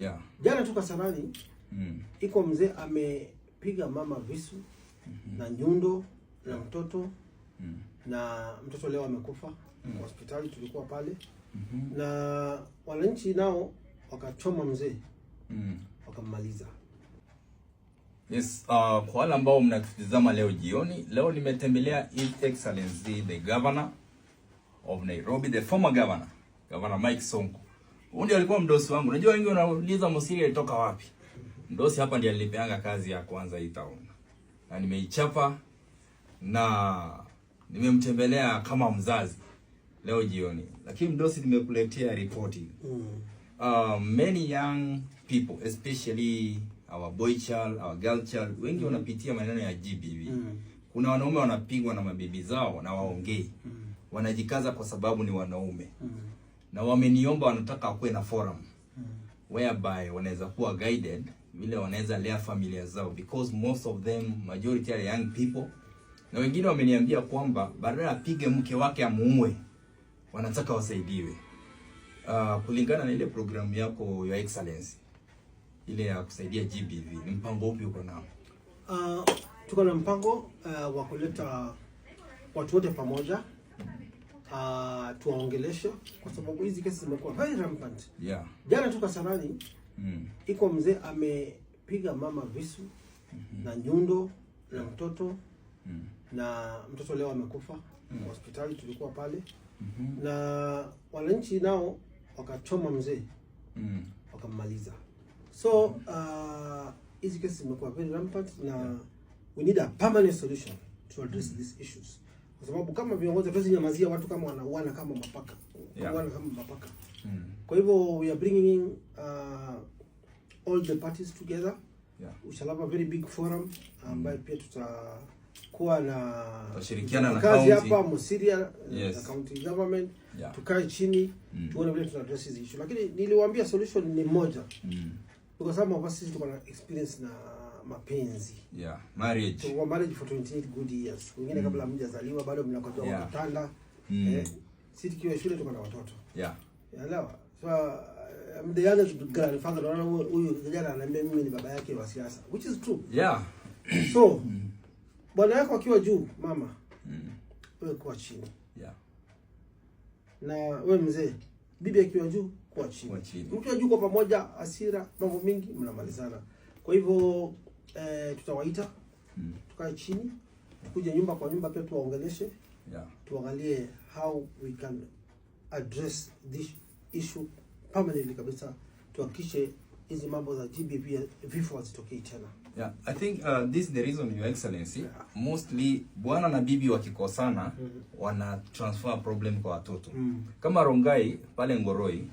Yeah. Jana tu Kasarani iko mzee amepiga mama visu na nyundo na mtoto na mtoto leo amekufa hospitali, tulikuwa pale na wananchi nao wakachoma mzee wakammaliza. Yes, kwa wale ambao mnatutazama leo jioni, leo nimetembelea His Excellency the Governor of Nairobi, the former governor, Governor Mike Sonko. Huyu ndiye alikuwa mdosi wangu. Unajua wengi wanauliza Musiria alitoka wapi? Mdosi hapa ndiye alinipeanga kazi ya kwanza hii town. Na nimeichapa na nimemtembelea kama mzazi leo jioni. Lakini mdosi nimekuletea ripoti. Many young people, especially our boy child, our girl child, wengi wanapitia maneno ya GBV. Kuna wanaume wanapigwa na mabibi zao na waongei. Wanajikaza kwa sababu ni wanaume. Na wameniomba wanataka kuwe na forum whereby wanaweza kuwa guided vile wanaweza lea familia zao, because most of them, majority are young people. Na wengine wameniambia kwamba badala apige mke wake amuue, wanataka wasaidiwe. Kulingana na ile programu yako Your Excellency, ile ya kusaidia GBV, ni mpango upi uko nao? Tuko na mpango wa kuleta watu wote pamoja, tuwaongeleshe kwa sababu hizi kesi zimekuwa very rampant. Yeah. Jana tu Kasarani iko mzee amepiga mama visu na nyundo na mtoto na mtoto leo amekufa hospitali, tulikuwa pale na wananchi nao wakachoma mzee wakammaliza. So hizi kesi zimekuwa very rampant na we need a permanent solution to address these issues. Kwa sababu kama viongozi hatuwezi nyamazia watu kama wanauana kama mapaka. Wanauana kama mapaka. Kwa hivyo we are bringing in all the parties together. We shall have a very big forum ambayo pia tutakuwa na tutashirikiana na kazi hapa Musiria, yes, county government, tukae chini tuone vile tuna address hizi issue. Lakini niliwaambia solution ni moja. Kwa sababu sisi tuko na experience na mapenzi. Marriage. So marriage for 28 good years. Wengine kabla mjazaliwa bado mnakotoa wakatanda. Sisi tukiwa shule tuko na watoto. Elewa. So I'm the youngest grandfather. Huyu kijana ananiambia mimi ni baba yake wa siasa, which is true. So bwana yako akiwa juu, mama, wewe kwa chini. Na wewe mzee, bibi akiwa juu, kwa chini. Mkiwa juu kwa pamoja, hasira, mambo mingi mnamalizana. Kwa hivyo tutawaita, tukae chini, tukuje nyumba kwa nyumba pia tuwaongeleshe. Tuangalie how we can address this issue permanently kabisa, tuhakikishe hizi mambo za GBV vifo hazitokei tena. I think this is the reason, Your Excellency. Mostly bwana na bibi wakikosana wana transfer problem kwa watoto. Kama Rongai pale Ngoroi,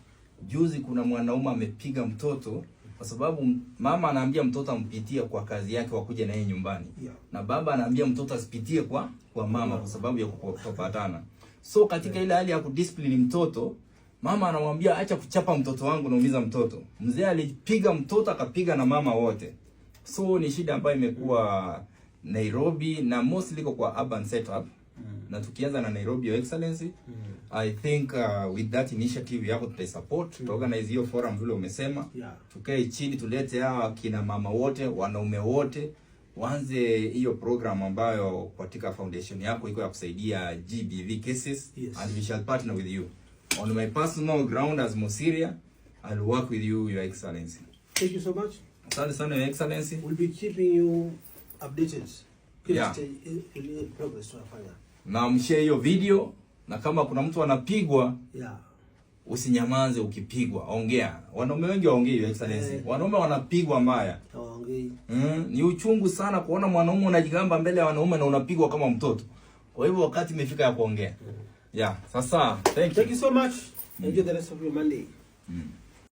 juzi kuna mwanaume amepiga mtoto kwa sababu mama anaambia mtoto ampitie kwa kazi yake wakuje na yeye nyumbani. Na baba anaambia mtoto asipitie kwa mama kwa sababu ya kutopatana. So katika ile hali ya kudiscipline mtoto, mama anamwambia acha kuchapa mtoto wangu, naumiza mtoto. Mzee alipiga mtoto akapiga na mama wote. So ni shida ambayo imekuwa Nairobi na mostly kwa urban setup. Na tukianza na Nairobi, Your Excellency, I think with that initiative yako tutasupport, tuorganize hiyo forum vile umesema. Tukae chini tulete hawa kina mama wote, wanaume wote, waanze hiyo program ambayo katika foundation yako iko ya kusaidia GBV cases, and we shall partner with you. On my personal ground as Musiria, I'll work with you, Your Excellency. Thank you so much. Asante sana, Your Excellency. We'll be keeping you updated. Progress tunafanya. Na mshare hiyo video, na kama kuna mtu anapigwa, usinyamaze ukipigwa, ongea. Wanaume wengi waongei, Your Excellency. Wanaume wanapigwa mbaya. Waongei. Ni uchungu sana kuona mwanaume unajigamba mbele ya wanaume na unapigwa kama mtoto. Kwa hivyo wakati imefika ya kuongea. Sasa, thank you so much. Enjoy the rest of your Monday.